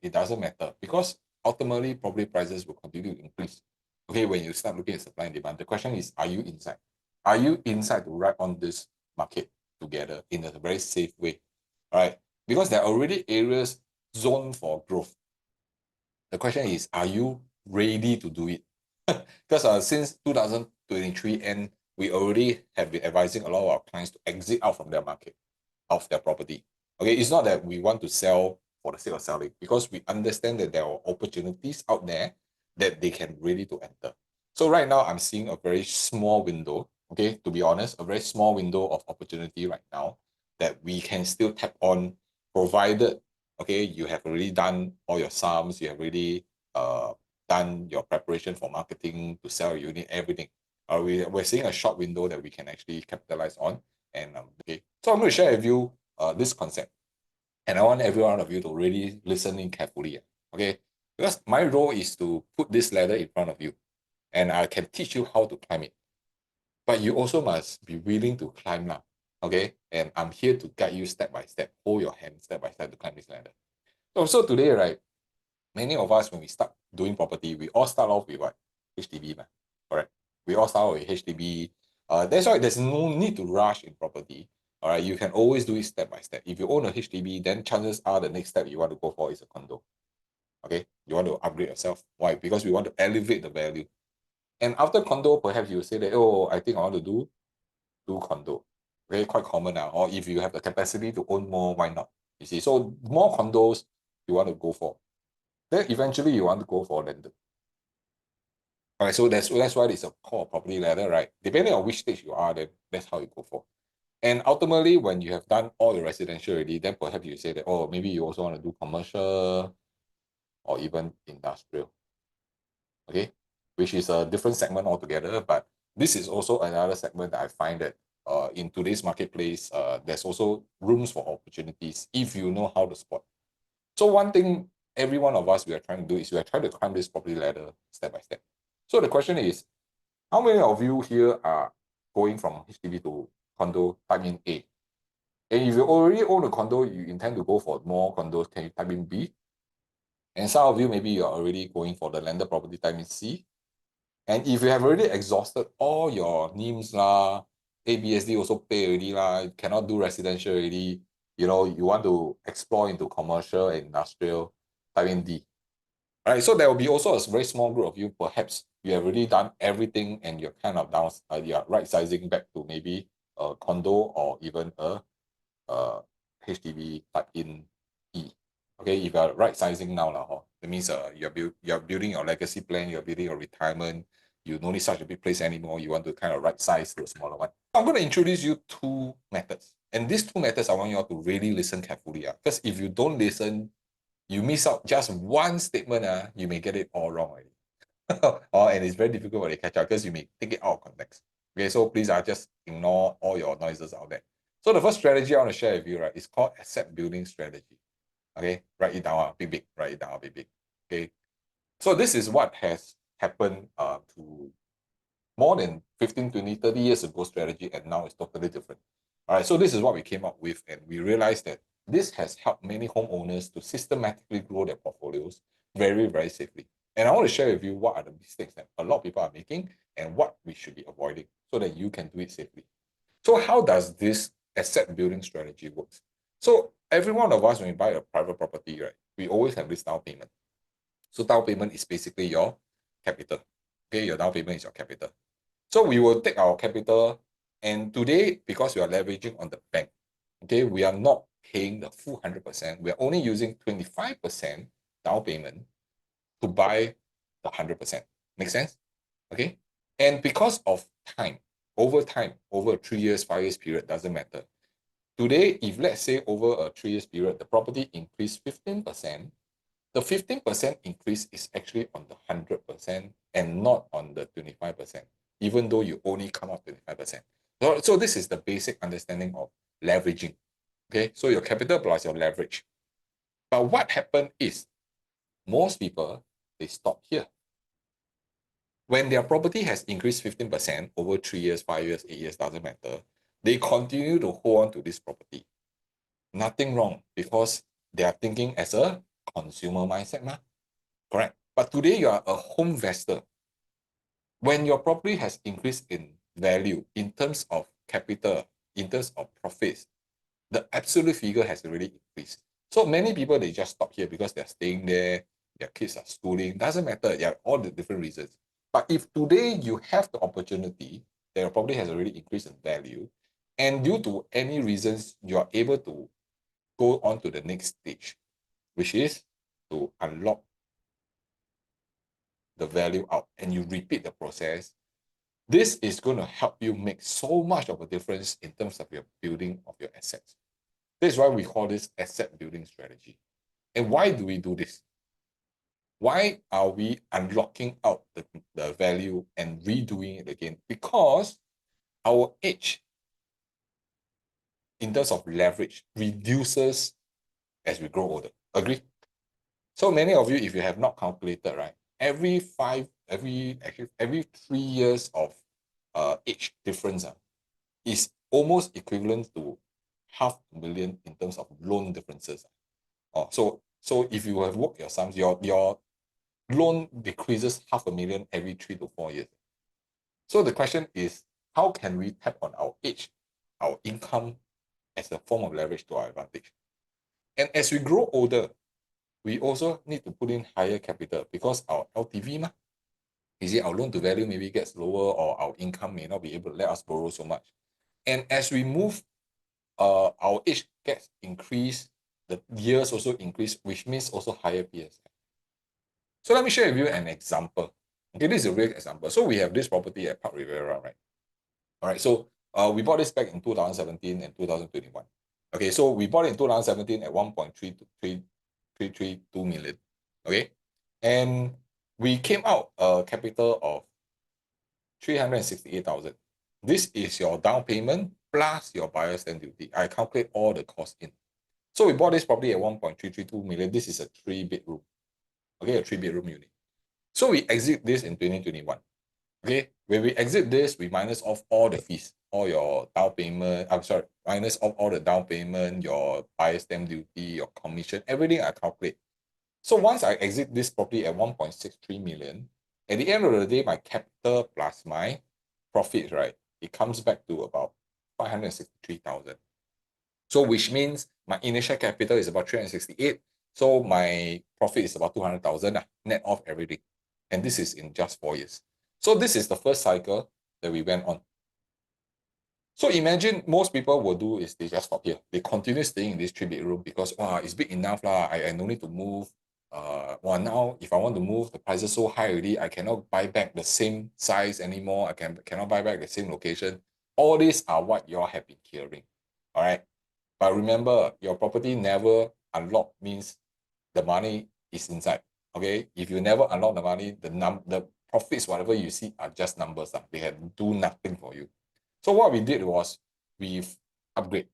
it doesn't matter because ultimately property prices will continue to increase. Okay, when you start looking at supply and demand, the question is, are you inside? Are you inside to ride on this market together in a very safe way? All right, because there are already areas zoned for growth. The question is, are you ready to do it? Because since 2023, and we already have been advising a lot of our clients to exit out from their market, of their property. Okay, it's not that we want to sell for the sake of selling, because we understand that there are opportunities out there that they can really to enter. So right now, I'm seeing a very small window, okay, to be honest, a very small window of opportunity right now that we can still tap on, provided, okay, you have already done all your sums, you have already done your preparation for marketing to sell your unit, everything. We're seeing a short window that we can actually capitalize on. And okay, so I'm going to share with you this concept, and I want every one of you to really listen in carefully. Okay, because my role is to put this ladder in front of you, and I can teach you how to climb it. But you also must be willing to climb now. Okay, and I'm here to guide you step by step, hold your hand step by step to climb this ladder. So today, right, many of us, when we start doing property, we all start off with what? HDB, man. Correct. We all start off with HDB. That's why there's no need to rush in property. All right, you can always do it step by step. If you own a HDB, then chances are the next step you want to go for is a condo. Okay, you want to upgrade yourself. Why? Because we want to elevate the value. And after condo, perhaps you say that, oh, I think I want to do condo. Very quite common now. Or if you have the capacity to own more, why not? You see, so more condos you want to go for. Then eventually you want to go for landed. All right, so that's why it's a core property ladder, right? Depending on which stage you are, then that's how you go for. And ultimately, when you have done all the residential already, then perhaps you say that, oh, maybe you also want to do commercial or even industrial, okay? Which is a different segment altogether, but this is also another segment that I find that in today's marketplace, there's also rooms for opportunities if you know how to spot. So one thing every one of us we are trying to do is we are trying to climb this property ladder step by step. So the question is, how many of you here are going from HDB to condo, type in A? And if you already own a condo, you intend to go for more condos, can you type in B? And some of you, maybe you're already going for the landed property, type in C. And if you have already exhausted all your NIMs lah, ABSD also pay already lah, cannot do residential already, you know, you want to explore into commercial and industrial, type in D. All right, so there will be also a very small group of you, perhaps you have already done everything and you're kind of down, you're right sizing back to maybe a condo or even a HDB, type in E. Okay, if you're right sizing now, that means you're building your legacy plan, you're building your retirement, you don't need such a big place anymore, you want to kind of right size to a smaller one. I'm going to introduce you two methods. And these two methods, I want you all to really listen carefully. Because if you don't listen, you miss out just one statement, you may get it all wrong already. And it's very difficult when you catch up because you may take it out of context. Okay, so please just ignore all your noises out there. So the first strategy I want to share with you, right, is called asset building strategy. Okay, write it down, big, write it down, big. Okay, so this is what has happened to more than 15, 20, 30 years ago strategy, and now it's totally different. All right, so this is what we came up with, and we realized that this has helped many homeowners to systematically grow their portfolios very, very safely. And I want to share with you what are the mistakes that a lot of people are making and what we should be avoiding so that you can do it safely. So how does this asset building strategy works? So every one of us, when we buy a private property, right, we always have this down payment. So down payment is basically your capital. Okay, your down payment is your capital. So we will take our capital, and today, because we are leveraging on the bank, okay, we are not paying the full 100%. We are only using 25% down payment to buy the 100%. Make sense? Okay. And because of time, over a 3 years, 5 years period, doesn't matter. Today, if let's say over a 3 years period, the property increased 15%, the 15% increase is actually on the 100% and not on the 25%, even though you only come out 25%. So this is the basic understanding of leveraging. Okay, so your capital plus your leverage. But what happened is most people, they stop here. When their property has increased 15% over 3 years, 5 years, 8 years, doesn't matter, they continue to hold on to this property. Nothing wrong, because they are thinking as a consumer mindset, ma. Correct. But today you are a home investor. When your property has increased in value in terms of capital, in terms of profits, the absolute figure has already increased. So many people, they just stop here because they're staying there, their kids are schooling, doesn't matter, yeah, all the different reasons. But if today you have the opportunity, that your property has already increased in value, and due to any reasons, you are able to go on to the next stage, which is to unlock the value out, and you repeat the process. This is going to help you make so much of a difference in terms of your building of your assets. This is why we call this asset building strategy. And why do we do this? Why are we unlocking out the value and redoing it again? Because our age in terms of leverage reduces as we grow older. Agree? So many of you, if you have not calculated, right, every 3 years of age difference is almost equivalent to $500,000 in terms of loan differences. So if you have worked your sums, your loan decreases $500,000 every 3 to 4 years. So the question is, how can we tap on our age, our income as a form of leverage to our advantage? And as we grow older, we also need to put in higher capital because our LTV, our loan to value maybe gets lower, or our income may not be able to let us borrow so much. And as we move, our age gets increased, the years also increase, which means also higher PS. So let me share with you an example. Okay, this is a real example. So we have this property at Park Rivera, right? All right, so we bought this back in 2017 and 2021. Okay, so we bought it in 2017 at 1.332 million. Okay, and we came out a capital of 368,000. This is your down payment plus your buyer's stamp duty. I calculate all the costs in. So we bought this property at 1.332 million. This is a 3-bedroom. Okay, a 3-bedroom unit. So we exit this in 2021. Okay, when we exit this, we minus off all the fees, all your down payment. I'm sorry, minus off all the down payment, your buyer's stamp duty, your commission, everything I calculate. So once I exit this property at 1.63 million, at the end of the day, my capital plus my profit, right, it comes back to about 563,000. So which means my initial capital is about 368. So my profit is about 200,000 net off everything. And this is in just 4 years. So this is the first cycle that we went on. So imagine most people will do is they just stop here. They continue staying in this 3-bedroom because, wow, it's big enough lah. I no need to move. Now if I want to move, the price is so high already. I cannot buy back the same size anymore. I cannot buy back the same location. All these are what you all have been hearing. All right. But remember, your property never unlock means the money is inside. Okay. If you never unlock the money, the profits, whatever you see, are just numbers. They can do nothing for you. So what we did was we've upgrade.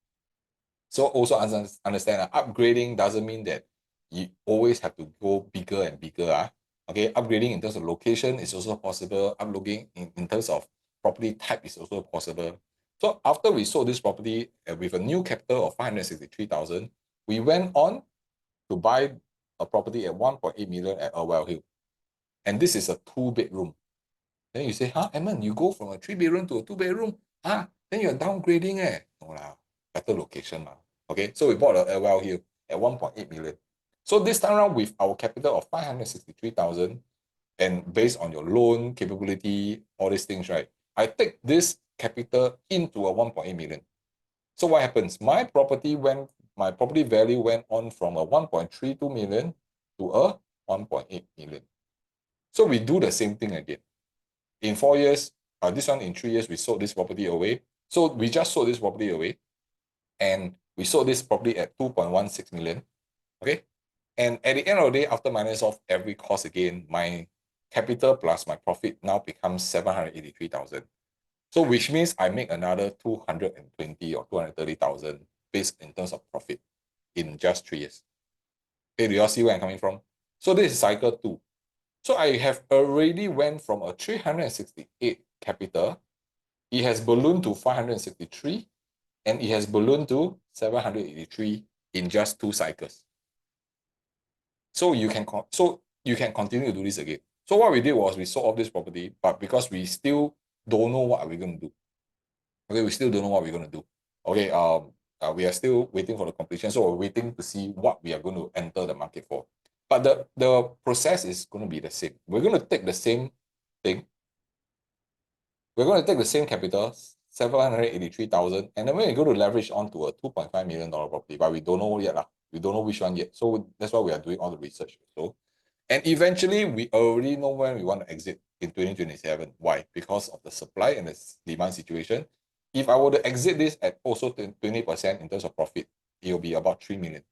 So also understand upgrading doesn't mean that you always have to go bigger and bigger. Okay, upgrading in terms of location is also possible. Upgrading in terms of property type is also possible. So after we sold this property with a new capital of 563,000, we went on to buy a property at 1.8 million at Irwell Hill. And this is a 2-bedroom. Then you say, Edmund, you go from a 3-bedroom to a 2-bedroom? Then you're downgrading. No lah, better location. Okay, so we bought a Irwell Hill at 1.8 million. So this time around with our capital of 563,000 and based on your loan capability, all these things, right? I take this capital into a 1.8 million. So what happens? My property value went on from a 1.32 million to a 1.8 million. So we do the same thing again. In 4 years, this one in 3 years, we sold this property away. So we just sold this property away, and we sold this property at 2.16 million. Okay, and at the end of the day, after minus off every cost again, my capital plus my profit now becomes 783,000. So which means I make another 220 or 230,000 based in terms of profit in just 3 years. Okay, do you all see where I'm coming from? So this is cycle 2. So I have already went from a 368 capital, it has ballooned to 563, and it has ballooned to 783 in just 2 cycles. So you can continue to do this again. So what we did was we sold off this property, but because we still don't know what are we going to do. Okay, we still don't know what we're going to do. Okay, we are still waiting for the completion, so we're waiting to see what we are going to enter the market for. But the process is going to be the same. We're going to take the same thing. We're going to take the same capital, 783,000, and then we're going to leverage onto a $2.5 million property, but we don't know yet. We don't know which one yet. So that's why we are doing all the research. So, and eventually we already know when we want to exit in 2027. Why? Because of the supply and the demand situation. If I were to exit this at also 20% in terms of profit, it will be about 3 million.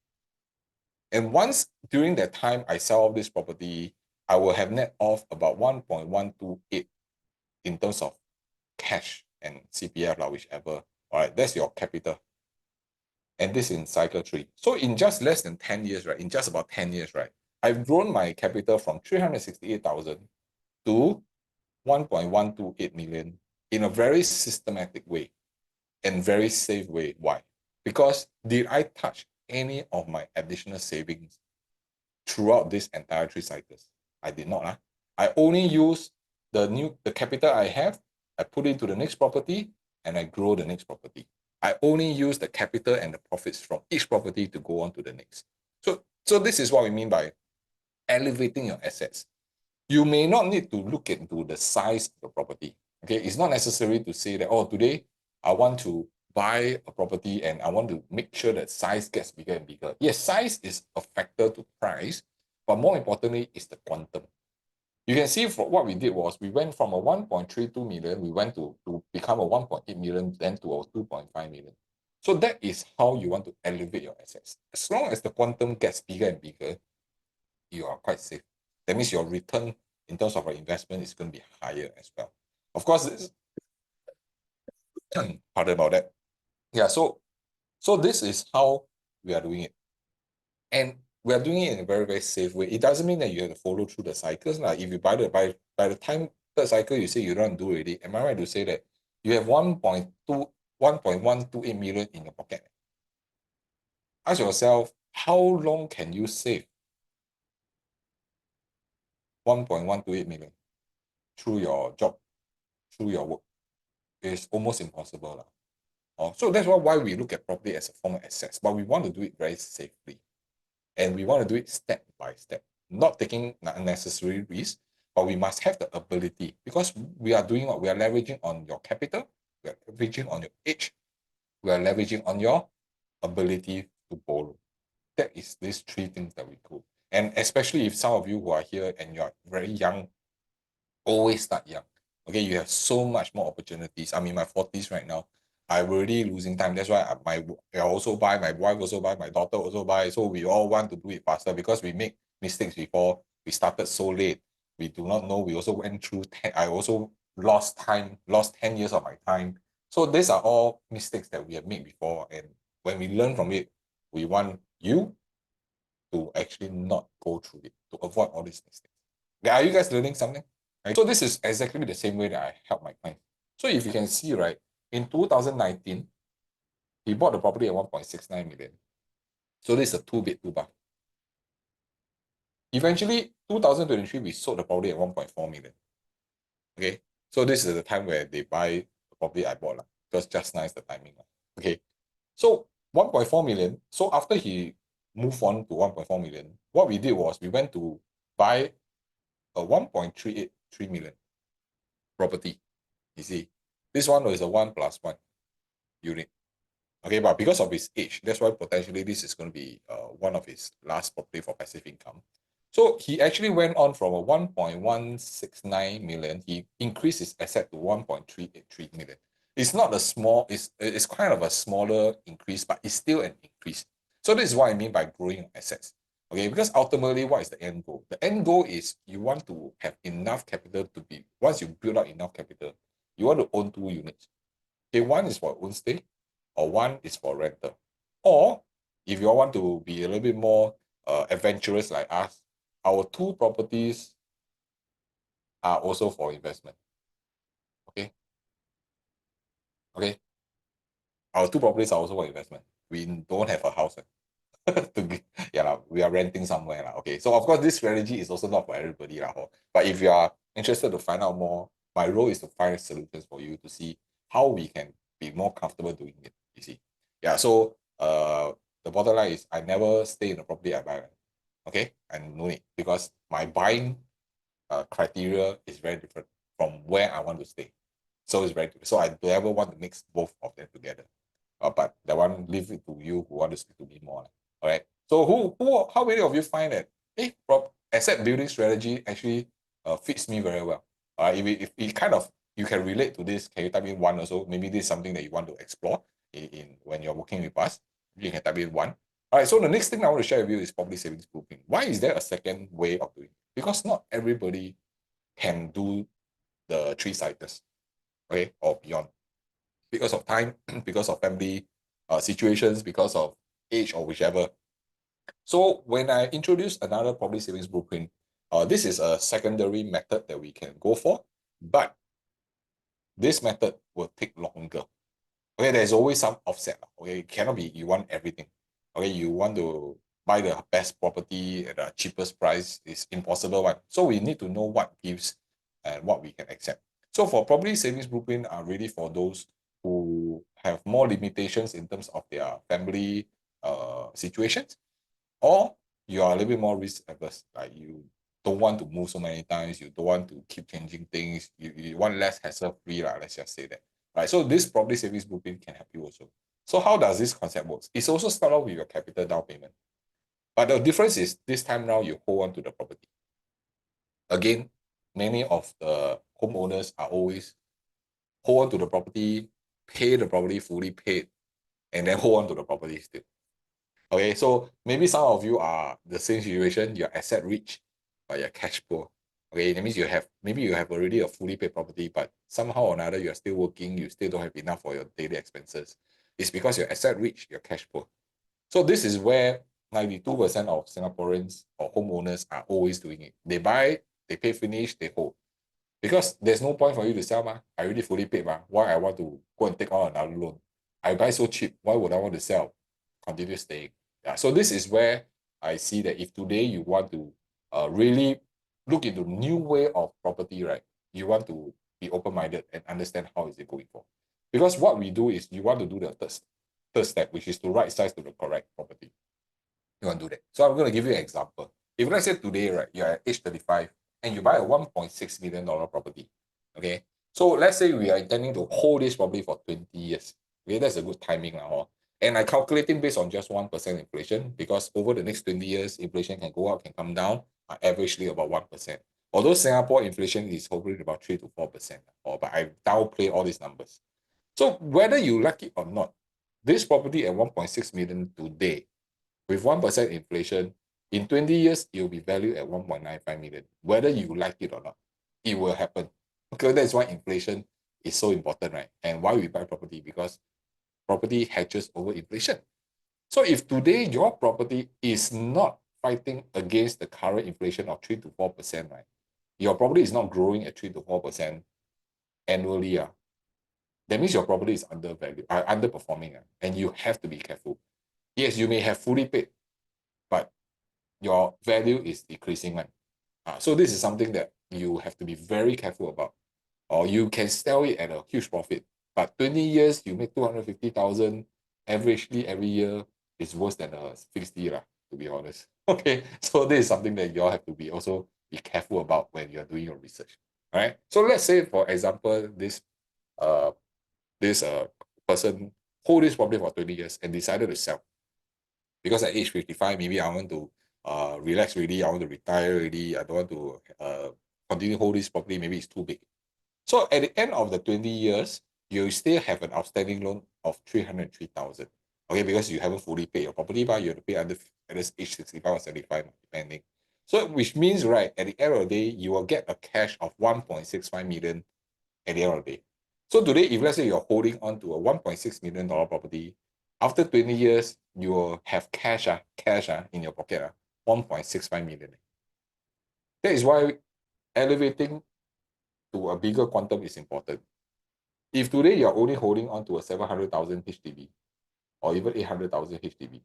And once during that time I sell off this property, I will have net off about 1.128 in terms of cash and CPF, whichever. All right, that's your capital. And this in cycle 3. So in just less than 10 years, right? In just about 10 years, right? I've grown my capital from 368,000 to 1.128 million in a very systematic way and very safe way. Why? Because did I touch any of my additional savings throughout this entire 3 cycles? I did not. I only use the capital I have, I put into the next property, and I grow the next property. I only use the capital and the profits from each property to go on to the next. So this is what we mean by elevating your assets. You may not need to look into the size of the property. Okay, it's not necessary to say that, oh, today I want to buy a property and I want to make sure that size gets bigger and bigger. Yes, size is a factor to price, but more importantly is the quantum. You can see for what we did was we went from a 1.32 million, we went to become a 1.8 million, then to a 2.5 million. So that is how you want to elevate your assets. As long as the quantum gets bigger and bigger, you are quite safe. That means your return in terms of our investment is going to be higher as well. Of course, this, pardon about that. Yeah, so this is how we are doing it. And we are doing it in a very, very safe way. It doesn't mean that you have to follow through the cycles. Like if you by the time third cycle you say you don't do already, am I right to say that you have 1.128 million in your pocket? Ask yourself, how long can you save 1.128 million through your job, through your work? It's almost impossible. So that's why we look at property as a form of assets, but we want to do it very safely. And we want to do it step by step, not taking unnecessary risks, but we must have the ability because we are doing what we are leveraging on your capital, we are leveraging on your age, we are leveraging on your ability to borrow. That is these 3 things that we do. And especially if some of you who are here and you're very young, always start young. Okay, you have so much more opportunities. I'm in my 40s right now. I'm already losing time. That's why I also buy, my wife also buy, my daughter also buy. So we all want to do it faster because we make mistakes before. We started so late. We do not know. We also went through, I also lost time, lost 10 years of my time. So these are all mistakes that we have made before. And when we learn from it, we want you to actually not go through it, to avoid all these mistakes. Are you guys learning something? Right? So this is exactly the same way that I help my clients. So if you can see, right, in 2019, he bought the property at 1.69 million. So this is a 2-bed, 2-bath. Eventually, 2023, we sold the property at 1.4 million. Okay, so this is the time where they buy the property I bought. Because just nice the timing. Okay, so 1.4 million. So after he moved on to 1.4 million, what we did was we went to buy a 1.383 million property. You see, this one is a 1+1 unit. Okay, but because of his age, that's why potentially this is going to be one of his last property for passive income. So he actually went on from a 1.169 million, he increased his asset to 1.383 million. It's not a small, it's kind of a smaller increase, but it's still an increase. So this is what I mean by growing assets. Okay, because ultimately, what is the end goal? The end goal is you want to have enough capital to be, once you build up enough capital, you want to own 2 units. Okay, one is for own stay, or one is for rental. Or if you want to be a little bit more adventurous like us, our 2 properties are also for investment. Okay. Okay. Our 2 properties are also for investment. We don't have a house. we are renting somewhere. Okay. So of course, this strategy is also not for everybody. But if you are interested to find out more, my role is to find solutions for you to see how we can be more comfortable doing it. You see. Yeah. So the bottom line is I never stay in the property I buy. Okay. And no need, because my buying criteria is very different from where I want to stay. So it's very different. So I don't ever want to mix both of them together. But that one, leave it to you who want to speak to me more. All right. So how many of you find that asset building strategy actually fits me very well? If it kind of you can relate to this, can you type in one also? Maybe this is something that you want to explore in when you're working with us. You can type in one. All right. So the next thing I want to share with you is property savings blueprint. Why is there a second way of doing it? Because not everybody can do the three cycles, okay, or beyond, because of time, because of family situations, because of age or whichever. So when I introduce another property savings blueprint, this is a secondary method that we can go for, but this method will take longer. Okay, there's always some offset. Okay, it cannot be you want everything. Okay, you want to buy the best property at the cheapest price is impossible one. So we need to know what gives and what we can accept. So for property savings blueprint are really for those who have more limitations in terms of their family situations, or you are a little bit more risk averse, like you don't want to move so many times, you don't want to keep changing things, you want less hassle free, let's just say that. Right. So this property savings blueprint can help you also. So how does this concept works? It's also start off with your capital down payment. But the difference is this time now you hold on to the property. Again, many of the homeowners are always hold on to the property, pay the property fully paid, and then hold on to the property still. Okay, so maybe some of you are the same situation, you're asset rich, but you're cash poor. Okay, that means maybe you have already a fully paid property, but somehow or another you're still working, you still don't have enough for your daily expenses. It's because you're asset rich, you're cash poor. So this is where 92% of Singaporeans or homeowners are always doing it. They buy, they pay finish, they hold. Because there's no point for you to sell, I already fully paid, Why I want to go and take on another loan? I buy so cheap. Why would I want to sell? Continue staying. Yeah. So this is where I see that if today you want to really look into new way of property, right? You want to be open-minded and understand how is it going for. Because what we do is you want to do the third step, which is to right size to the correct property. You want to do that. So I'm going to give you an example. If let's say today, right, you're at age 35 and you buy a $1.6 million property, okay? So let's say we are intending to hold this property for 20 years. Okay, that's a good timing now. And I calculating based on just 1% inflation, because over the next 20 years, inflation can go up, can come down, averagely about 1%. Although Singapore inflation is hovering about 3 to 4%, but I downplay all these numbers. So whether you like it or not, this property at 1.6 million today, with 1% inflation, in 20 years, it will be valued at 1.95 million. Whether you like it or not, it will happen. Okay, that's why inflation is so important, right? And why we buy property, because property hedges over inflation. So if today your property is not fighting against the current inflation of 3 to 4%, right? Your property is not growing at 3 to 4% annually. That means your property is underperforming, and you have to be careful. Yes, you may have fully paid, but your value is decreasing. So this is something that you have to be very careful about. Or you can sell it at a huge profit, but 20 years you make 250,000 averagely every year is worse than a 60, to be honest. Okay, so this is something that you all have to be also be careful about when you're doing your research. All right. So let's say, for example, uh this person hold this property for 20 years and decided to sell, because at age 55, maybe I want to relax really, I want to retire really, I don't want to continue hold this property, maybe it's too big. So at the end of the 20 years, you still have an outstanding loan of 303,000. Okay, because you haven't fully paid your property, but you have to pay under at this age 65 or 75, depending. So which means, right, at the end of the day, you will get a cash of 1.65 million at the end of the day. So today, if let's say you're holding on to a $1.6 million property, after 20 years, you will have cash in your pocket, 1.65 million. That is why elevating to a bigger quantum is important. If today you're only holding on to a 700,000 HDB or even 800,000 HDB,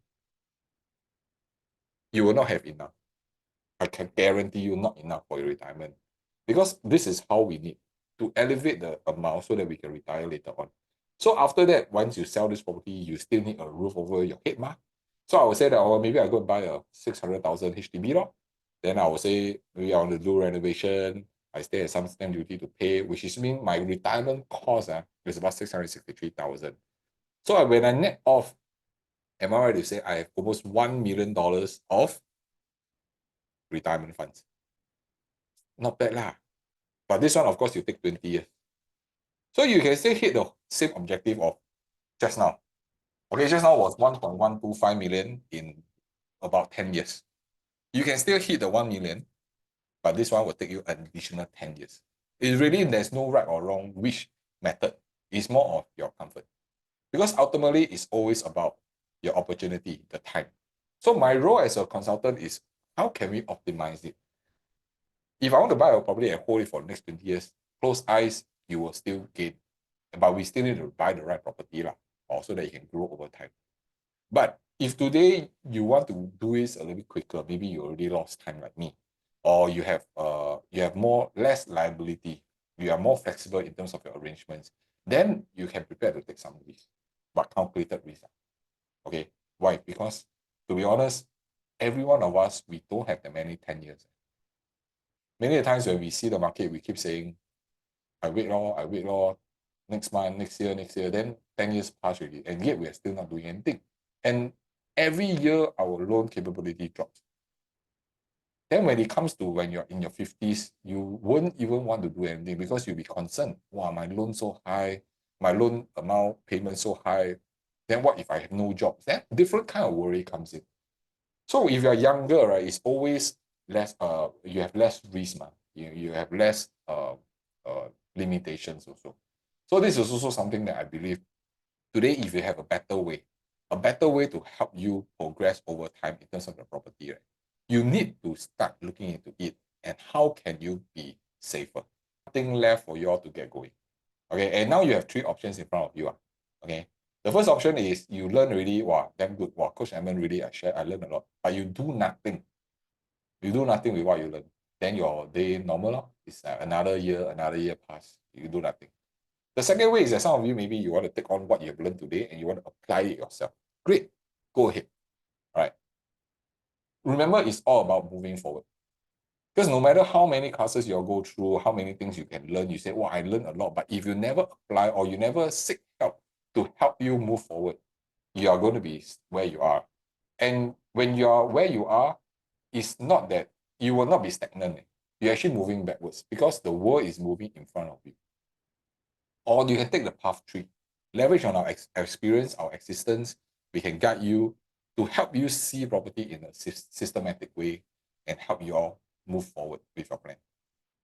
you will not have enough. I can guarantee you not enough for your retirement. Because this is how we need to elevate the amount so that we can retire later on. So after that, once you sell this property, you still need a roof over your head, ma. So I would say that, oh, maybe I go and buy a 600,000 HDB lor. Then I would say maybe I want to do renovation. I still have some stamp duty to pay, which is mean my retirement cost is about 663,000. So when I net off, am I right to say I have almost $1 million of retirement funds? Not bad lah. But this one, of course, you take 20 years. So you can still hit the same objective of just now. Okay, just now was 1.125 million in about 10 years. You can still hit the 1 million, but this one will take you an additional 10 years. It's really, there's no right or wrong which method. It's more of your comfort. Because ultimately, it's always about your opportunity, the time. So my role as a consultant is, how can we optimize it? If I want to buy a property and hold it for the next 20 years, close eyes, you will still gain. But we still need to buy the right property so that it can grow over time. But if today you want to do this a little bit quicker, maybe you already lost time like me, or you have less liability, you are more flexible in terms of your arrangements, then you can prepare to take some risk, but calculated risk. Okay, why? Because to be honest, every one of us, we don't have that many 10 years. Many times when we see the market, we keep saying, I wait law, next month, next year, then 10 years pass already, and yet we are still not doing anything. And every year, our loan capability drops. Then when it comes to when you're in your 50s, you won't even want to do anything because you'll be concerned. Wow, my loan so high, my loan amount payment so high. Then what if I have no job? Then different kind of worry comes in. So if you're younger, right, it's always less, you have less risk, man. You have less limitations also. So this is also something that I believe today, if you have a better way to help you progress over time in terms of the property, right, you need to start looking into it and how can you be safer. Nothing left for you all to get going. Okay, and now you have three options in front of you. Okay, the first option is you learn already, wow, damn good. Wow, Coach Edmund really, I learned a lot, but you do nothing. You do nothing with what you learn. Then your day normal. It's another year pass. You do nothing. The second way is that some of you, maybe you want to take on what you have learned today and you want to apply it yourself. Great, go ahead. All right. Remember, it's all about moving forward. Because no matter how many classes you'll go through, how many things you can learn, you say, well, I learned a lot. But if you never apply or you never seek help to help you move forward, you are going to be where you are. And when you are where you are, it's not that you will not be stagnant. You're actually moving backwards because the world is moving in front of you. Or you can take the path 3. Leverage on our experience, our existence. We can guide you to help you see property in a systematic way and help you all move forward with your plan.